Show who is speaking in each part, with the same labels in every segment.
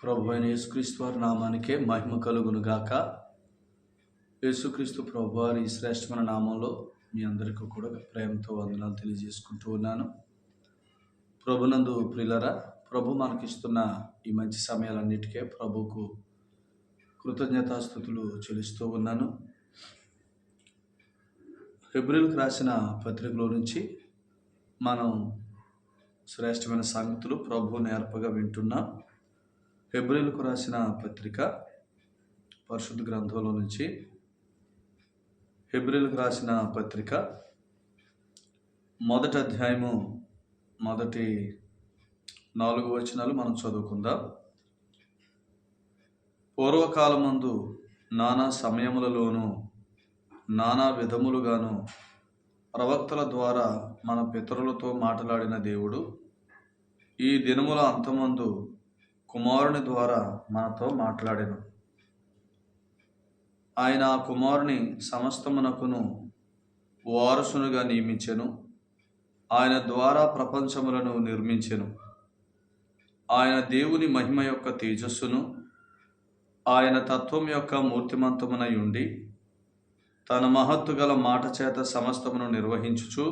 Speaker 1: ప్రభు అయిన యేసుక్రీస్తు వారి నామానికే మహిమ కలుగును గాక. యేసుక్రీస్తు ప్రభు వారి ఈ శ్రేష్టమైన నామంలో మీ అందరికీ కూడా ప్రేమతో వందనాలు తెలియజేసుకుంటూ ఉన్నాను. ప్రభునందు ప్రియులరా, ప్రభు మనకిస్తున్న ఈ మంచి సమయాలన్నిటికీ ప్రభుకు కృతజ్ఞతాస్తుతులు చెల్లిస్తూ ఉన్నాను. హెబ్రీయులకు రాసిన పత్రికలో నుంచి మనం శ్రేష్టమైన సంగతులు ప్రభు నేర్పగా వింటున్నాం. హెబ్రీయులకు రాసిన పత్రిక పరిశుద్ధ గ్రంథంలో నుంచి హెబ్రీయులకు రాసిన పత్రిక మొదటి అధ్యాయము మొదటి 4 వచనాలు మనం చదువుకుందాం. పూర్వకాలమందు నానా సమయములలోనూ నానా విధములుగాను ప్రవక్తల ద్వారా మన పితరులతో మాట్లాడిన దేవుడు ఈ దినముల అంతమందు కుమారుని ద్వారా మనతో మాట్లాడెను. ఆయన ఆ కుమారుని సమస్తమునకును వారసునిగా నియమించెను. ఆయన ద్వారా ప్రపంచములను నిర్మించెను. ఆయన దేవుని మహిమ యొక్క తేజస్సును, ఆయన తత్వం యొక్క మూర్తిమంతమునై ఉండి తన మహత్తు గల మాట చేత సమస్తమును నిర్వహించుచు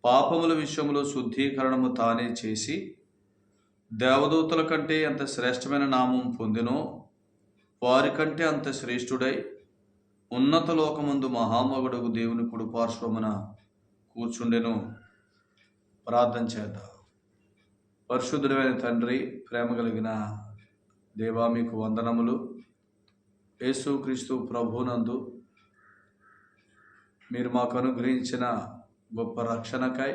Speaker 1: పాపముల విషయములో శుద్ధీకరణము తానే చేసి దేవదూతల కంటే ఎంత శ్రేష్టమైన నామం పొందినో వారి కంటే అంత శ్రేష్ఠుడై ఉన్నత లోకమందు మహామగుడగు దేవుని కుడి పార్శ్వమున కూర్చుండెను. ప్రార్థన చేద్దాం. పరిశుద్ధుడైన తండ్రి, ప్రేమ కలిగిన దేవా, మీకు వందనములు. యేసుక్రీస్తు ప్రభునందు మీరు మాకు అనుగ్రహించిన గొప్ప రక్షణకై,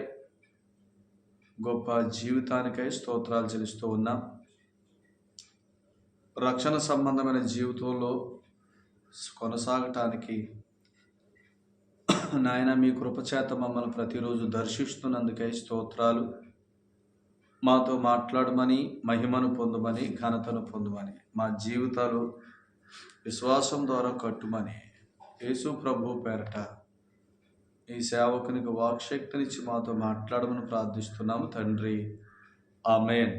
Speaker 1: గొప్ప జీవితానికై స్తోత్రాలు చెల్లిస్తూ ఉన్నాం. రక్షణ సంబంధమైన జీవితంలో కొనసాగటానికి నాయన మీ కృపచేత మమ్మల్ని ప్రతిరోజు దర్శిస్తున్నందుకై స్తోత్రాలు. మాతో మాట్లాడమని, మహిమను పొందమని, ఘనతను పొందమని, మా జీవితాలు విశ్వాసం ద్వారా కట్టుమని యేసు ప్రభు పేరట ఈ సేవకునికి వాక్శక్తినిచ్చి మాతో మాట్లాడమని ప్రార్థిస్తున్నాము తండ్రి. ఆమేన్.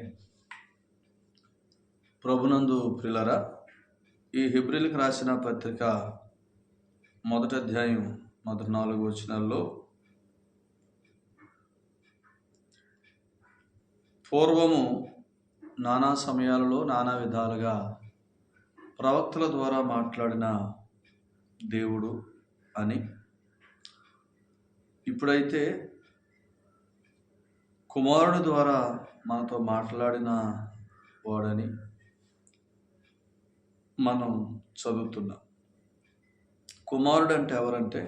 Speaker 1: ప్రభునందు ప్రియులరా, ఈ హెబ్రీయులకు రాసిన పత్రిక మొదటి అధ్యాయం మొదటి 4 వచనాల్లో పూర్వము నానా సమయాలలో నానా విధాలుగా ప్రవక్తల ద్వారా మాట్లాడిన దేవుడు అని, ఇప్పుడైతే కుమారుడు ద్వారా మనతో మాట్లాడిన వాడని మనం చదువుతున్నాం. కుమారుడు అంటే ఎవరంటే,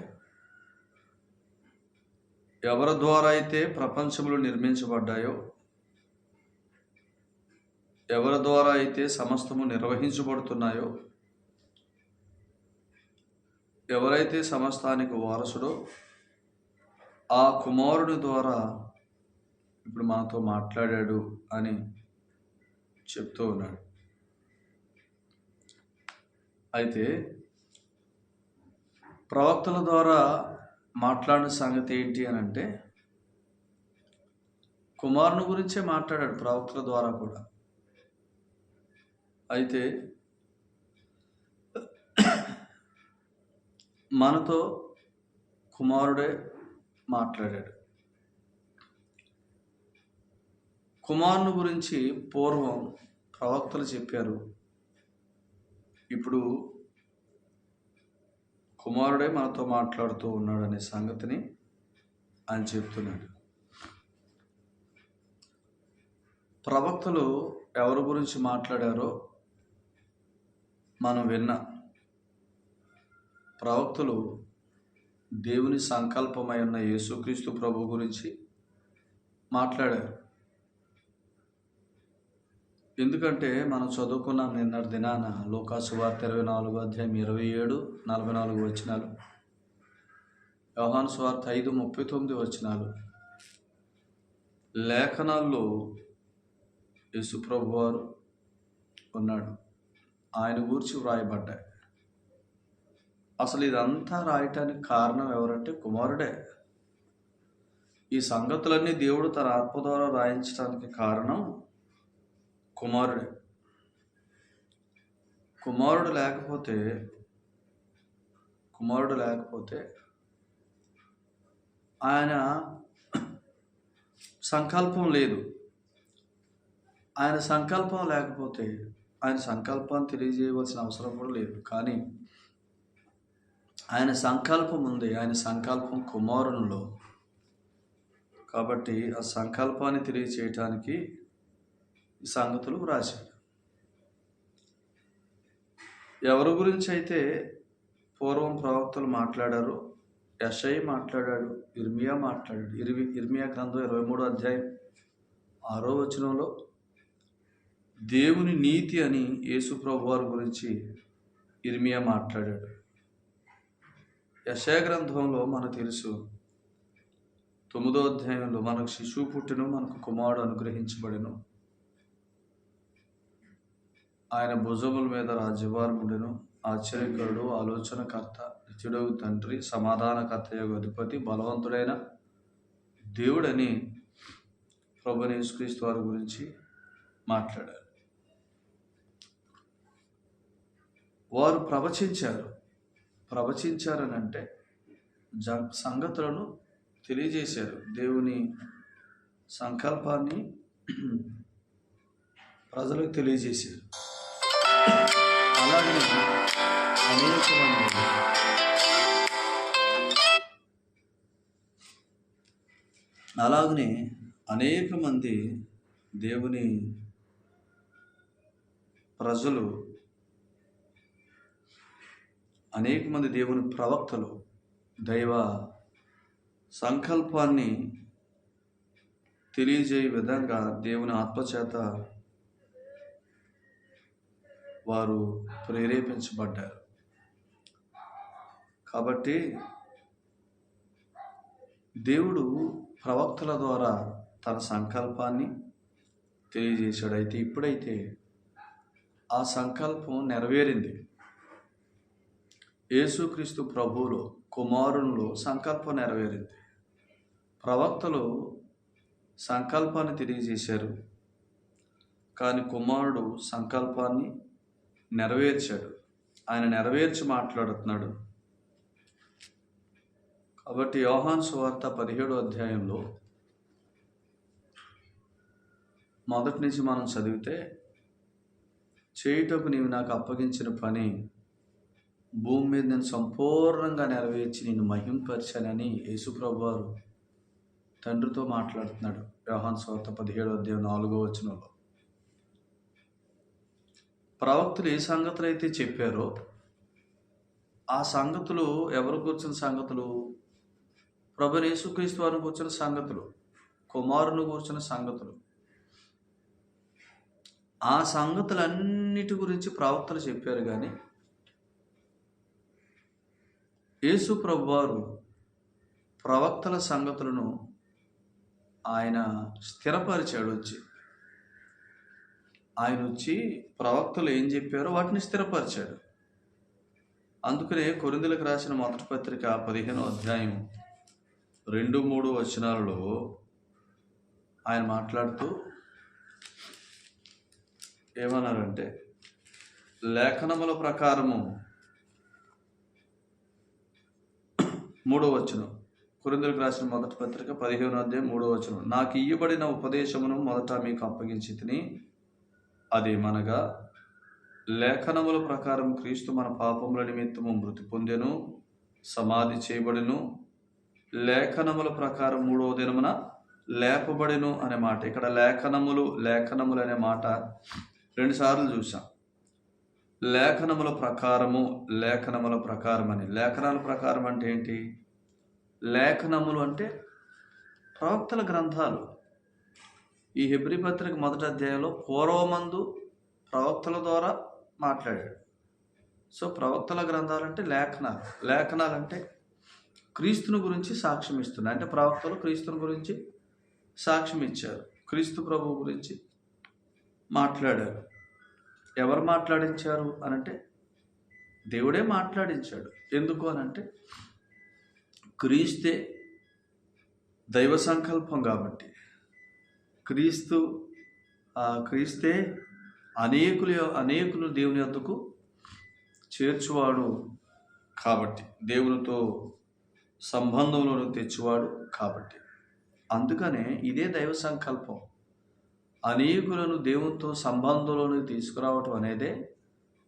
Speaker 1: ఎవరి ద్వారా అయితే ప్రపంచములు నిర్మించబడ్డాయో, ఎవరి ద్వారా అయితే సమస్తము నిర్వహించబడుతున్నాయో, ఎవరైతే సమస్తానికి వారసుడో ఆ కుమారుడి ద్వారా ఇప్పుడు మనతో మాట్లాడాడు అని చెప్తూ ఉన్నాడు. అయితే ప్రవక్తల ద్వారా మాట్లాడిన సంగతి ఏంటి అని అంటే, కుమారుని గురించే మాట్లాడాడు ప్రవక్తల ద్వారా కూడా. అయితే మనతో కుమారుడే మాట్లాడాడు. కుమారుని గురించి పూర్వం ప్రవక్తలు చెప్పారు. ఇప్పుడు కుమారుడే మనతో మాట్లాడుతూ ఉన్నాడు అనే సంగతిని ఆయన చెప్తున్నాడు. ప్రవక్తలు ఎవరి గురించి మాట్లాడారో మనం విన్నాం. ప్రవక్తలు దేవుని సంకల్పమై ఉన్న యేసుక్రీస్తు ప్రభు గురించి మాట్లాడారు. ఎందుకంటే మనం చదువుకున్నాం నిన్నటి దినాన లూకా సువార్త 24 అధ్యాయం 27, 44 వచనాలు, యోహాను సువార్త 5:39 వచనాలు, లేఖనాల్లో యేసు ప్రభు వారు ఉన్నాడు, ఆయన గురించి వ్రాయబడ్డాయి. అసలు ఇదంతా రాయటానికి కారణం ఎవరంటే కుమారుడే. ఈ సంగతులన్నీ దేవుడు తన ఆత్మ ద్వారా రాయించడానికి కారణం కుమారుడే. కుమారుడు లేకపోతే ఆయన సంకల్పం లేదు. ఆయన సంకల్పం లేకపోతే ఆయన సంకల్పాన్ని తెలియజేయవలసిన అవసరం కూడా లేదు. కానీ ఆయన సంకల్పం ఉంది. ఆయన సంకల్పం కుమారునిలో. కాబట్టి ఆ సంకల్పాన్ని తెలియచేయటానికి ఈ సంగతులు వ్రాశాడు. ఎవరి గురించి అయితే పూర్వం ప్రవక్తలు మాట్లాడారో, యెషయా మాట్లాడాడు, ఇర్మియా మాట్లాడాడు. ఇర్మియా గ్రంథం 23వ అధ్యాయం 6వ వచనంలో దేవుని నీతి అని యేసు ప్రభు వారి గురించి ఇర్మియా మాట్లాడాడు. యెషయా గ్రంథంలో మనకు తెలుసు 9వ అధ్యాయంలో మనకు శిశువు పుట్టెను, మనకు కుమారుడు అనుగ్రహించబడెను, ఆయన భుజముల మీద రాజ్యభారం ఉండెను, ఆశ్చర్యకరుడు, ఆలోచనకర్త, నిత్యుడగు తండ్రి, సమాధానకర్తయగు అధిపతి, బలవంతుడైన దేవుడని ప్రభువైన యేసుక్రీస్తు వారి గురించి మాట్లాడారు. వారు ప్రవచించారని అంటే సంగతులను తెలియజేశారు. దేవుని సంకల్పాన్ని ప్రజలకు తెలియజేశారు. అలాగనే అనేక మంది దేవుని ప్రజలు, అనేక మంది దేవుని ప్రవక్తలు దైవ సంకల్పాన్ని తెలియజేయ విధంగా దేవుని ఆత్మచేత వారు ప్రేరేపించబడ్డారు. కాబట్టి దేవుడు ప్రవక్తల ద్వారా తన సంకల్పాన్ని తెలియజేశాడు. అయితే ఇప్పుడైతే ఆ సంకల్పం నెరవేరింది. యేసుక్రీస్తు ప్రభువులో, కుమారునిలో సంకల్పం నెరవేరింది. ప్రవక్తలు సంకల్పాన్ని తెలియజేశారు, కానీ కుమారుడు సంకల్పాన్ని నెరవేర్చాడు. ఆయన నెరవేర్చి మాట్లాడుతున్నాడు. కాబట్టి యోహాను సువార్త 17వ అధ్యాయంలో మొదటి నుంచి మనం చదివితే, చేయుటకు నీవు నాకు అప్పగించిన పని భూమి మీద నేను సంపూర్ణంగా నెరవేర్చి నిన్ను మహింపరిచానని యేసుప్రభు వారు తండ్రితో మాట్లాడుతున్నాడు. యోహాను సువార్త 17వ అధ్యాయం 4వ వచనంలో ప్రవక్తలు ఏ సంగతులు అయితే చెప్పారో ఆ సంగతులు ఎవరు కూర్చున్న సంగతులు? ప్రభువైన యేసుక్రీస్తు వారిని కూర్చున్న సంగతులు, కుమారుని కూర్చున్న సంగతులు. ఆ సంగతులన్నిటి గురించి ప్రవక్తలు చెప్పారు. కానీ యేసు ప్రభువారు ప్రవక్తల సంగతులను ఆయన స్థిరపరిచాడు. ఆయన వచ్చి ప్రవక్తలు ఏం చెప్పారో వాటిని స్థిరపరిచాడు. అందుకనే కొరింథీయులకు రాసిన మొదటి పత్రిక 15వ అధ్యాయం 2-3 వచనాలలో ఆయన మాట్లాడుతూ ఏమన్నారంటే, లేఖనముల ప్రకారము 3వ వచనం, కొరింథీయులకు రాసిన మొదటి పత్రిక 15వ అధ్యాయం 3వ వచనం, నాకు ఇయ్యబడిన ఉపదేశమును మొదట మీకు అప్పగించి తిని, అదేమనగా లేఖనముల ప్రకారం క్రీస్తు మన పాపముల నిమిత్తము మృతి పొందెను, సమాధి చేయబడెను, లేఖనముల ప్రకారం 3వ దినమున లేపబడెను అనే మాట. ఇక్కడ లేఖనములు అనే మాట 2 సార్లు చూసాం. లేఖనముల ప్రకారం అని. లేఖనాల ప్రకారం అంటే ఏంటి? లేఖనములు అంటే ప్రవక్తల గ్రంథాలు. ఈ హెబ్రీ పత్రిక మొదటి అధ్యాయంలో పూర్వమందు ప్రవక్తల ద్వారా మాట్లాడాడు. సో ప్రవక్తల గ్రంథాలు అంటే లేఖనాలు అంటే క్రీస్తుని గురించి సాక్ష్యం ఇస్తున్నాయి. అంటే ప్రవక్తలు క్రీస్తుని గురించి సాక్ష్యం ఇచ్చారు, క్రీస్తు ప్రభు గురించి మాట్లాడారు. ఎవరు మాట్లాడించారు అనంటే దేవుడే మాట్లాడించాడు. ఎందుకు అనంటే క్రీస్తే దైవ సంకల్పం కాబట్టి. క్రీస్తే అనేకులు దేవుని యొద్దకు చేర్చువాడు కాబట్టి, దేవునితో సంబంధంలోకి తెచ్చువాడు కాబట్టి. అందుకనే ఇదే దైవ సంకల్పం. అనేకులను దేవునితో సంబంధంలోకి తీసుకురావటం అనేదే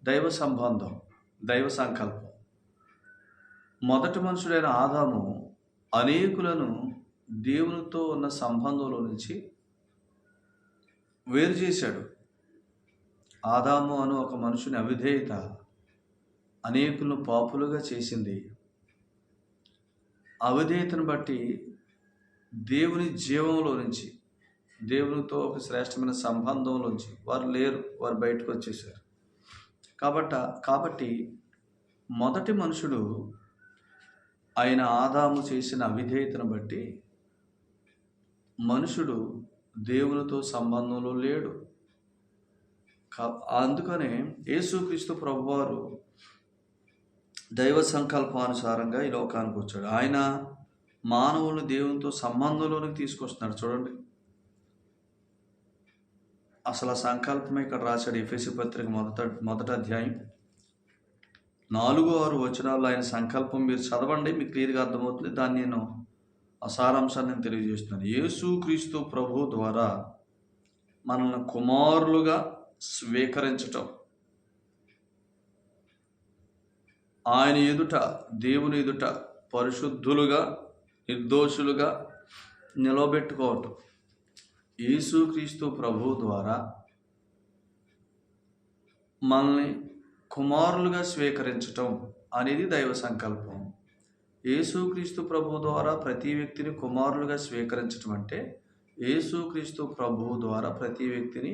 Speaker 1: దైవ సంబంధం, దైవ సంకల్పం. మొదటి మనుషుడైన ఆదాము అనేకులను దేవునితో ఉన్న సంబంధంలో నుంచి వేరు చేశాడు. ఆదాము అను ఒక మనుషుని అవిధేయత అనేకులను పాపులుగా చేసింది. అవిధేయతను బట్టి దేవుని జీవంలో నుంచి, దేవునితో ఒక శ్రేష్టమైన సంబంధంలోంచి వారు లేరు, వారు బయటకు వచ్చేసారు. కాబట్టి మొదటి మనుషుడు ఆయన ఆదాము చేసిన అవిధేయతను బట్టి మనుషుడు దేవునితో సంబంధంలో లేడు. అందుకనే యేసుక్రీస్తు ప్రభువారు దైవ సంకల్పానుసారంగా ఈ లోకానికి వచ్చాడు. ఆయన మానవులను దేవునితో సంబంధంలోనికి తీసుకొస్తున్నాడు. చూడండి, అసలు ఆ సంకల్పమే ఇక్కడ రాశాడు. ఎఫెసీ పత్రిక మొదటి అధ్యాయం 4-6 వచనాల్లో ఆయన సంకల్పం మీరు చదవండి, మీకు క్లియర్గా అర్థమవుతుంది. దాన్ని నేను ఆ సారాంశాన్ని తెలియజేస్తున్నాను. యేసుక్రీస్తు ప్రభు ద్వారా మనల్ని కుమారులుగా స్వీకరించటం, ఆయన ఎదుట, దేవుని ఎదుట పరిశుద్ధులుగా, నిర్దోషులుగా నిలబెట్టుకోవటం. యేసుక్రీస్తు ప్రభు ద్వారా మనల్ని కుమారులుగా స్వీకరించటం అనేది దైవ సంకల్పం. యేసుక్రీస్తు ప్రభు ద్వారా ప్రతి వ్యక్తిని కుమారులుగా స్వీకరించటం అంటే యేసుక్రీస్తు ప్రభు ద్వారా ప్రతి వ్యక్తిని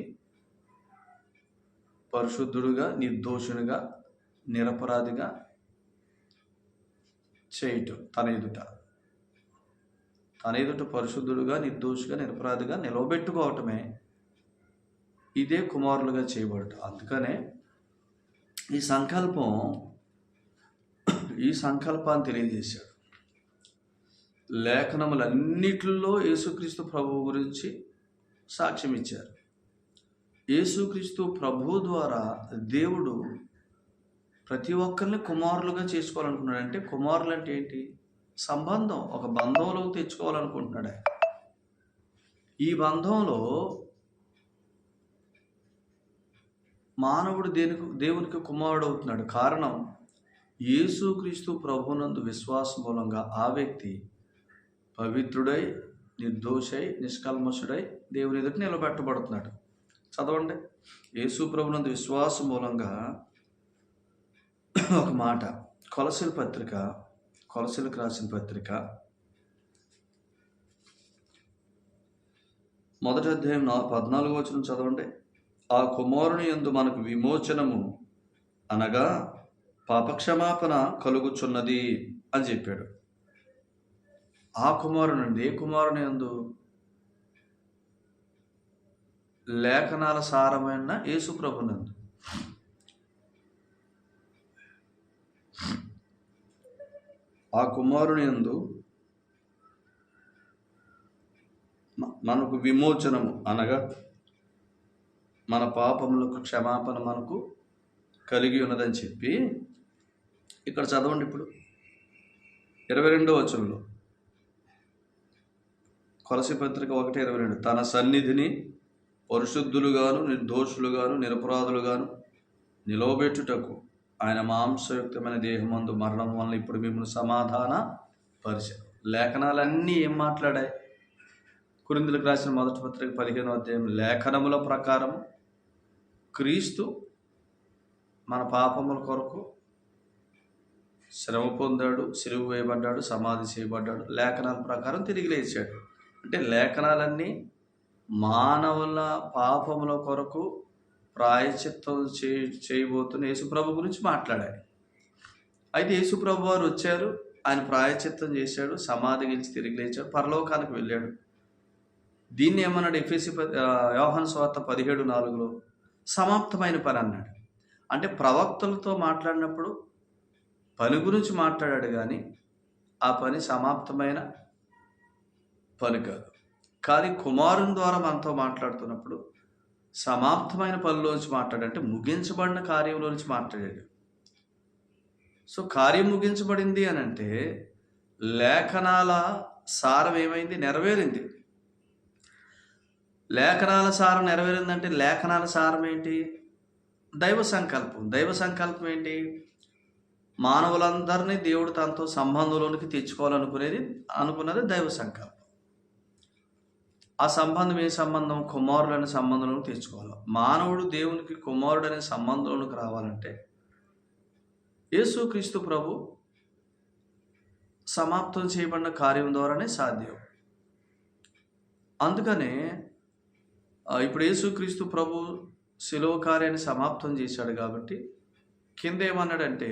Speaker 1: పరిశుద్ధుడుగా, నిర్దోషునిగా, నిరపరాధిగా చేయటం. తన ఎదుట పరిశుద్ధుడుగా, నిర్దోషిగా, నిరపరాధిగా నిలవబెట్టుకోవటమే ఇదే కుమారులుగా చేయబడటం. అందుకనే ఈ సంకల్పాన్ని తెలియజేశాడు. లేఖనములన్నిటిలో యేసుక్రీస్తు ప్రభువు గురించి సాక్ష్యం ఇచ్చారు. యేసుక్రీస్తు ప్రభువు ద్వారా దేవుడు ప్రతి ఒక్కరిని కుమారులుగా చేసుకోవాలనుకున్నాడు. అంటే కుమారులు అంటే ఏంటి? సంబంధం, ఒక బంధంలోకి తెచ్చుకోవాలనుకుంటున్నాడు. ఈ బంధంలో మానవుడు దేవునికి కుమారుడు అవుతున్నాడు. కారణం, యేసుక్రీస్తు ప్రభునందు విశ్వాసం మూలంగా ఆ వ్యక్తి పవిత్రుడై, నిర్దోషై, నిష్కల్మషుడై దేవుని ఎదుట నిలబెట్టబడుతున్నాడు. చదవండి, యేసు ప్రభునందు విశ్వాసం మూలంగా ఒక మాట, కొలసీలకు రాసిన పత్రిక మొదటి అధ్యాయం 14వ వచనం చదవండి. ఆ కుమారుని యందు మనకు విమోచనము అనగా పాపక్షమాపణ కలుగుచున్నది అని చెప్పాడు. ఆ కుమారునండి, ఏ కుమారుని యందు? లేఖనాల సారమైన యేసు ప్రభునందు. ఆ కుమారుని యందు మనకు విమోచనము అనగా మన పాపములకు క్షమాపణ మనకు కలిగి ఉన్నదని చెప్పి ఇక్కడ చదవండి. ఇప్పుడు 22వ వచనంలో కొలసీ పత్రిక 1:22, తన సన్నిధిని పరిశుద్ధులుగాను, నిర్దోషులుగాను, నిరపరాధులుగాను నిలవబెట్టుటకు ఆయన మాంసయుక్తమైన దేహమందు మరణం వలన ఇప్పుడు మిమ్మల్ని సమాధాన పరిచారు. లేఖనాలన్నీ ఏం మాట్లాడాయి? కొరింథీయులకు రాసిన మొదటి పత్రిక 15వ అధ్యాయం, లేఖనముల ప్రకారం క్రీస్తు మన పాపముల కొరకు శ్రమ పొందాడు, సిలువ వేయబడ్డాడు, సమాధి చేయబడ్డాడు, లేఖనాల ప్రకారం తిరిగి లేచాడు. అంటే లేఖనాలన్నీ మానవుల పాపముల కొరకు ప్రాయశ్చిత్తం చేయబోతున్న యేసుప్రభు గురించి మాట్లాడాడు. అయితే యేసుప్రభు వారు వచ్చారు, ఆయన ప్రాయశ్చిత్తం చేశాడు, సమాధి గెలిచి తిరిగి లేచాడు, పరలోకానికి వెళ్ళాడు. దీన్ని ఏమన్నాడు? యోహాను సువార్త 17:4 సమాప్తమైన పని అన్నాడు. అంటే ప్రవక్తలతో మాట్లాడినప్పుడు పని గురించి మాట్లాడాడు, కానీ ఆ పని సమాప్తమైన పని కాదు. కానీ కుమారుని ద్వారా మనతో మాట్లాడుతున్నప్పుడు సమాప్తమైన పనిలోంచి మాట్లాడంటే ముగించబడిన కార్యంలోంచి మాట్లాడాడు. సో కార్యం ముగించబడింది అని అంటే లేఖనాల సారం ఏమైంది? నెరవేరింది. లేఖనాల సారం నెరవేరిందంటే లేఖనాల సారం ఏంటి? దైవ సంకల్పం. దైవ సంకల్పం ఏంటి? మానవులందరినీ దేవుడు తనతో సంబంధంలోనికి అనుకున్నది దైవ సంకల్పం. ఆ సంబంధం ఏ సంబంధం? కుమారుడు అనే సంబంధంలోకి తెచ్చుకోవాలి. మానవుడు దేవునికి కుమారుడు అనే సంబంధంలోకి రావాలంటే యేసుక్రీస్తు ప్రభు సమాప్తం చేయబడిన కార్యం ద్వారానే సాధ్యం. అందుకనే ఇప్పుడు యేసుక్రీస్తు ప్రభు శిలువ కార్యాన్ని సమాప్తం చేశాడు కాబట్టి కింద ఏమన్నాడంటే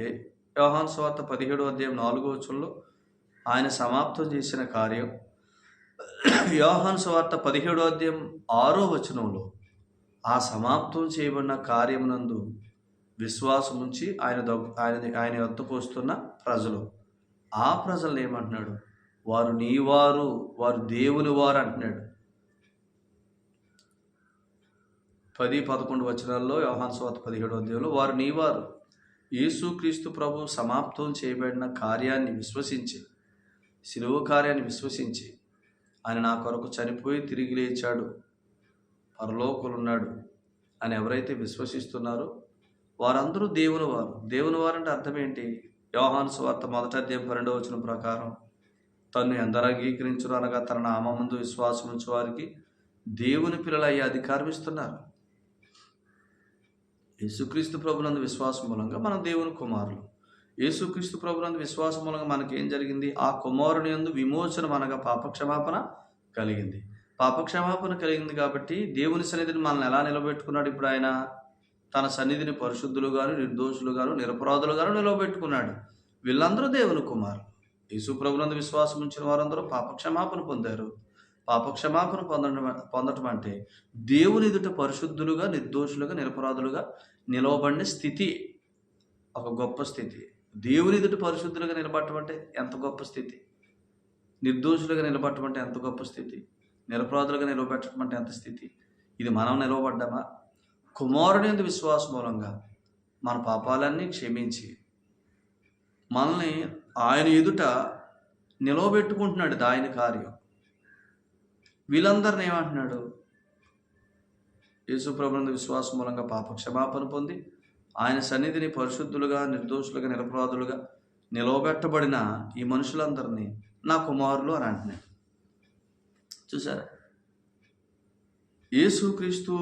Speaker 1: యోహాను సువార్త 17:4 ఆయన సమాప్తం చేసిన కార్యం, యోహాను సువార్త 17:6 ఆ సమాప్తం చేయబడిన కార్యమునందు విశ్వాసం ఉంచి ఆయన వద్దకు వస్తున్న ప్రజలు, ఆ ప్రజలు ఏమంటున్నాడు? వారు నీవారు, వారు దేవుని వారు అంటున్నాడు. 10-11 యోహాను సువార్త 17 వారు నీవారు. యేసుక్రీస్తు ప్రభు సమాప్తం చేయబడిన కార్యాన్ని విశ్వసించి, శిలువ కార్యాన్ని విశ్వసించి, ఆయన నా కొరకు చనిపోయి తిరిగి లేచాడు, పరలోకములున్నాడు అని ఎవరైతే విశ్వసిస్తున్నారో వారందరూ దేవుని వారు. దేవుని వారు అంటే అర్థం ఏంటి? యోహాను సువార్త 1:12 ప్రకారం తన్ను ఎందరు అంగీకరించును అనగా తన నామముందు విశ్వాసం ఉంచు వారికి దేవుని పిల్లలయ్యే అధికారం ఇస్తున్నారు. యేసుక్రీస్తు ప్రభునందు విశ్వాసం మూలంగా మనం దేవుని కుమారులు. యేసుక్రీస్తు ప్రభునందు విశ్వాసం మూలంగా మనకేం జరిగింది? ఆ కుమారుని యందు విమోచనం అనగా పాపక్షమాపణ కలిగింది. పాపక్షమాపణ కలిగింది కాబట్టి దేవుని సన్నిధిని మనల్ని ఎలా నిలబెట్టుకున్నాడు? ఇప్పుడు ఆయన తన సన్నిధిని పరిశుద్ధులుగాను, నిర్దోషులుగాను, నిరపరాధులుగాను నిలబెట్టుకున్నాడు. వీళ్ళందరూ దేవుని కుమారులు. యేసు ప్రభునందు విశ్వాసం ఉంచిన వారందరూ పాపక్షమాపణ పొందారు. పాపక్షమాపణ పొందటం అంటే దేవుని ఎదుట పరిశుద్ధులుగా, నిర్దోషులుగా, నిరపరాధులుగా నిలవబడిన స్థితి. ఒక గొప్ప స్థితి. దేవుని ఎదుట పరిశుద్ధులుగా నిలబడటం అంటే ఎంత గొప్ప స్థితి. నిర్దోషులుగా నిలబడటం అంటే ఎంత గొప్ప స్థితి. నిరపరాధులుగా నిలబెట్టడం అంటే ఎంత స్థితి. ఇది మనం నిలవబడ్డామా? కుమారుని యందు విశ్వాసం మూలంగా మన పాపాలన్నీ క్షమించి మనల్ని ఆయన ఎదుట నిలవబెట్టుకుంటున్నాడు. ఆయన కార్యం. వీళ్ళందరిని ఏమంటున్నాడు? యేసు ప్రభునందు విశ్వాసం మూలంగా పాప క్షమాపణ పొంది ఆయన సన్నిధిని పరిశుద్ధులుగా, నిర్దోషులుగా, నిరపరాధులుగా నిలవబెట్టబడిన ఈ మనుషులందరినీ నా కుమారులు అని అంటున్నాడు. చూసారా? యేసుక్రీస్తు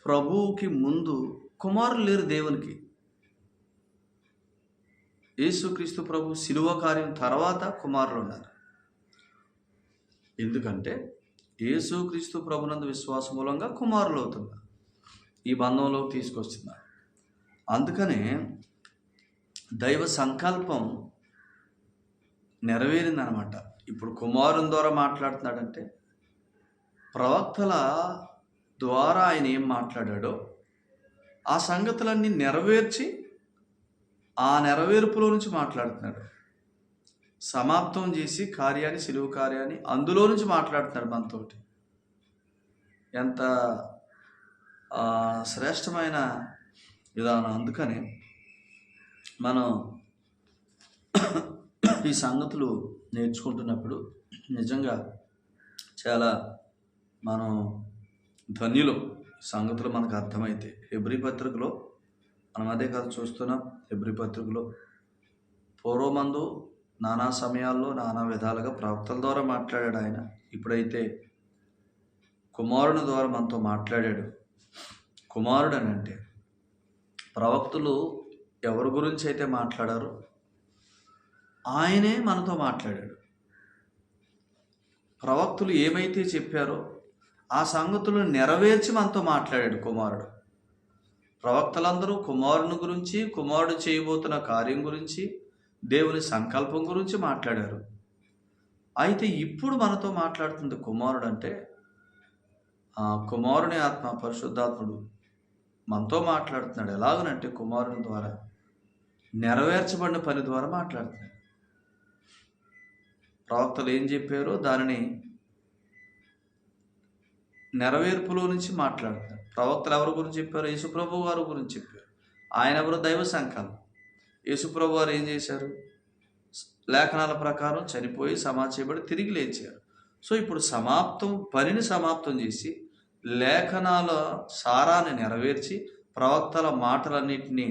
Speaker 1: ప్రభువుకి ముందు కుమారులు లేరు దేవునికి. యేసుక్రీస్తు ప్రభు శిలువ కార్యం తర్వాత కుమారులు ఉన్నారు. ఎందుకంటే యేసుక్రీస్తు ప్రభునందు విశ్వాసం మూలంగా కుమారులు అవుతున్నారు, ఈ బంధంలోకి తీసుకొస్తున్నారు. అందుకనే దైవ సంకల్పం నెరవేరిందనమాట. ఇప్పుడు కుమారుని ద్వారా మాట్లాడుతున్నాడంటే ప్రవక్తల ద్వారా ఆయన ఏం మాట్లాడాడో ఆ సంగతులన్నీ నెరవేర్చి ఆ నెరవేర్పులో నుంచి మాట్లాడుతున్నాడు. సమాప్తం చేసి కార్యాన్ని, శిలువ కార్యాన్ని అందులో నుంచి మాట్లాడుతున్నాడు మనతోటి. ఎంత శ్రేష్టమైన విధానం. అందుకని మనం ఈ సంగతులు నేర్చుకుంటున్నప్పుడు నిజంగా చాలా మనం ధన్యులు. సంగతులు మనకు అర్థమైతే హెబ్రీ పత్రికలో మనం అదే కథ చూస్తున్నాం. హెబ్రీ పత్రికలో పూర్వమందు నానా సమయాల్లో నానా విధాలుగా ప్రవక్తల ద్వారా మాట్లాడాడు ఆయన. ఇప్పుడైతే కుమారుని ద్వారా మనతో మాట్లాడాడు. కుమారుడు అని అంటే ప్రవక్తలు ఎవరి గురించి అయితే మాట్లాడారో ఆయనే మనతో మాట్లాడాడు. ప్రవక్తలు ఏమైతే చెప్పారో ఆ సంగతులను నెరవేర్చి మనతో మాట్లాడాడు కుమారుడు. ప్రవక్తలందరూ కుమారుని గురించి, కుమారుడు చేయబోతున్న కార్యం గురించి, దేవుని సంకల్పం గురించి మాట్లాడారు. అయితే ఇప్పుడు మనతో మాట్లాడుతుంది కుమారుడు. అంటే ఆ కుమారుని ఆత్మ, పరిశుద్ధాత్ముడు మనతో మాట్లాడుతున్నాడు. ఎలాగనంటే కుమారుని ద్వారా, నెరవేర్చబడిన పని ద్వారా మాట్లాడుతున్నాడు. ప్రవక్తలు ఏం చెప్పారో దానిని నెరవేర్పులో నుంచి మాట్లాడుతున్నాడు. ప్రవక్తలు ఎవరి గురించి చెప్పారు? యేసుప్రభు వారి గురించి చెప్పారు. ఆయన ఎవరు? దైవ సంకల్పం. యేసుప్రభు వారు ఏం చేశారు? లేఖనాల ప్రకారం చనిపోయి సమాధి చేయబడి తిరిగి లేచారు. సో ఇప్పుడు పనిని సమాప్తం చేసి లేఖనాల సారాన్ని నెరవేర్చి ప్రవక్తల మాటలన్నింటినీ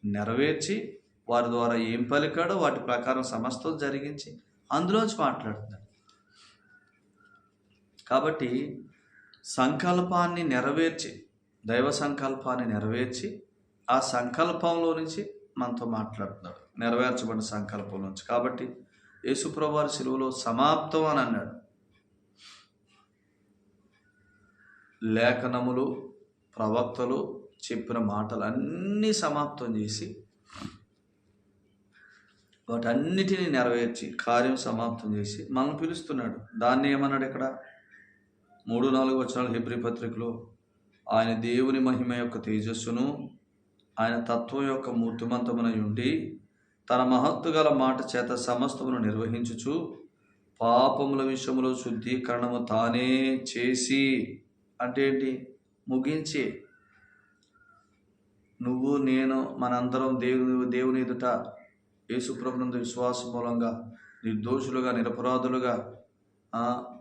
Speaker 1: నెరవేర్చి వారి ద్వారా ఏం పలికాడో వాటి ప్రకారం సమస్తం జరిగించి అందులోంచి మాట్లాడుతున్నాడు. కాబట్టి సంకల్పాన్ని నెరవేర్చి, దైవ సంకల్పాన్ని నెరవేర్చి ఆ సంకల్పంలో నుంచి మనతో మాట్లాడుతున్నాడు, నెరవేర్చబడిన సంకల్పం నుంచి. కాబట్టి యేసుప్రభు వారి సిలువలో సమాప్తం అని అన్నాడు. లేఖనములు ప్రవక్తలు చెప్పిన మాటలు అన్నీ సమాప్తం చేసి వాటన్నిటినీ నెరవేర్చి కార్యం సమాప్తం చేసి మనం పిలుస్తున్నాడు. దాన్ని ఏమన్నాడు ఇక్కడ 3-4 వచనాలు హెబ్రీ పత్రికలో, ఆయన దేవుని మహిమ యొక్క తేజస్సును ఆయన తత్వం యొక్క మూర్తిమంతమునై ఉండి తన మహత్తు గల మాట చేత సమస్తమును నిర్వహించుచు పాపముల విషయములో శుద్ధీకరణము తానే చేసి, అంటే ఏంటి? ముగించి. నువ్వు నేను మనందరం దేవుని ఎదుట యేసుప్రభునందు విశ్వాసం మూలంగా నిర్దోషులుగా, నిరపరాధులుగా,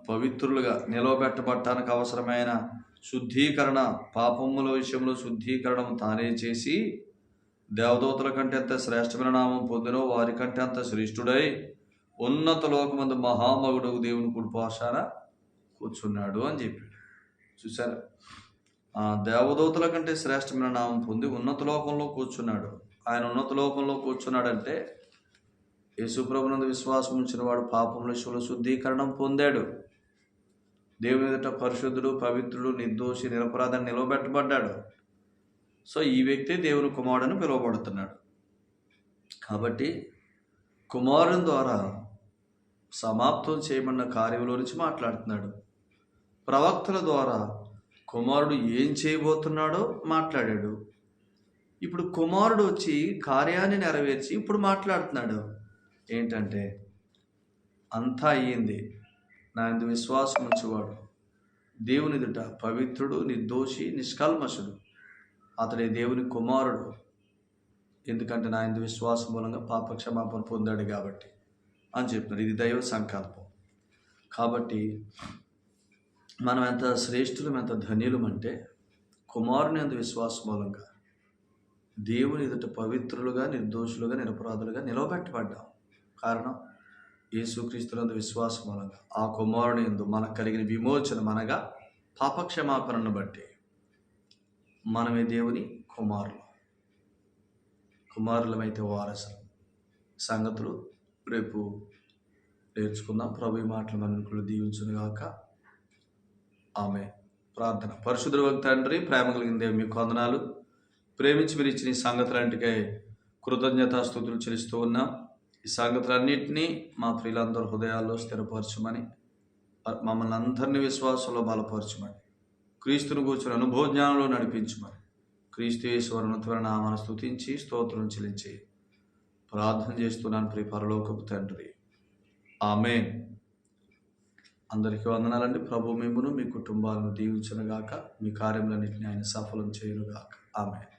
Speaker 1: పవిత్రులుగా నిలవబెట్టబడటానికి అవసరమైన శుద్ధీకరణ, పాపముల విషయంలో శుద్ధీకరణం తానే చేసి దేవదూతల కంటే అంత శ్రేష్టమైన నామం పొందినో వారి కంటే అంత శ్రేష్ఠుడై ఉన్నత లోకమందు మహామగుడు దేవుని కుడిపార్శ్వాన కూర్చున్నాడు అని చెప్పాడు. చూసారా? దేవదూతల కంటే శ్రేష్టమైన నామం పొంది ఉన్నత లోకంలో కూర్చున్నాడు. ఆయన ఉన్నత లోకంలో కూర్చున్నాడంటే యేసుప్రభునందు విశ్వాసం ఉంచిన వాడు పాపముల విషయంలో శుద్ధీకరణం పొందాడు. దేవుని ఎదుట పరిశుద్ధుడు, పవిత్రుడు, నిర్దోషి, నిరపరాధని నిలవబెట్టబడ్డాడు. సో ఈ వ్యక్తి దేవుని కుమారుడని పిలువబడుతున్నాడు. కాబట్టి కుమారుని ద్వారా సమాప్తం చేయబడిన కార్యంలో నుంచి మాట్లాడుతున్నాడు. ప్రవక్తల ద్వారా కుమారుడు ఏం చేయబోతున్నాడో మాట్లాడాడు. ఇప్పుడు కుమారుడు వచ్చి కార్యాన్ని నెరవేర్చి ఇప్పుడు మాట్లాడుతున్నాడు. ఏంటంటే, అంతా అయ్యింది, నా యందు విశ్వాసం ఉంచేవాడు దేవుని ఎదుట పవిత్రుడు, నిర్దోషి, నిష్కల్మషుడు, అతడే దేవుని కుమారుడు. ఎందుకంటే నా యందు విశ్వాసం మూలంగా పాపక్షమాపణ పొందాడు కాబట్టి అని చెప్తున్నారు. ఇది దైవ సంకల్పం. కాబట్టి మనం ఎంత శ్రేష్ఠులం, ఎంత ధన్యులం అంటే కుమారుని యందు విశ్వాసం మూలంగా దేవుని ఎదుట పవిత్రులుగా, నిర్దోషులుగా, నిరపరాధులుగా నిలవబెట్టబడ్డాం. కారణం యేసుక్రీస్తునందు విశ్వాసం మూలంగా ఆ కుమారుని యందు మనకు కలిగిన విమోచన, మనగా పాపక్షమాపణను బట్టి మనమే దేవుని కుమారులమైతే వారసులు. సంగతులు రేపు నేర్చుకుందాం. ప్రభు ఈ మాటలు మనకు దీవించునుగాక. ఆమె ప్రార్థన. పరిశుద్ధ తండ్రి, ప్రేమ కలిగిన దేవు, మీకు వందనాలు. ప్రేమించి మీరు ఇచ్చిన ఈ సంగతులంటికై కృతజ్ఞతాస్తుతులు చెల్లిస్తూ ఉన్నాం. ఈ సంగతులన్నింటినీ మా ప్రియులందరూ హృదయాల్లో స్థిరపరచమని, మమ్మల్ని అందరినీ విశ్వాసంలో బలపరచమని, క్రీస్తును కూర్చుని అనుభవ జ్ఞానంలో నడిపించమని, క్రీస్తు యేసు ఉన్నతమైన నామాన్ని స్తుతించి స్తోత్రం చెల్లించి ప్రార్థన చేస్తున్నాను ప్రియ పరలోకపు తండ్రి. ఆమేన్. అందరికీ వందనాలండి. ప్రభు మిమ్మును మీ కుటుంబాలను దీవించునుగాక. మీ కార్యములన్నింటినీ ఆయన సఫలం చేయునుగాక. ఆమేన్.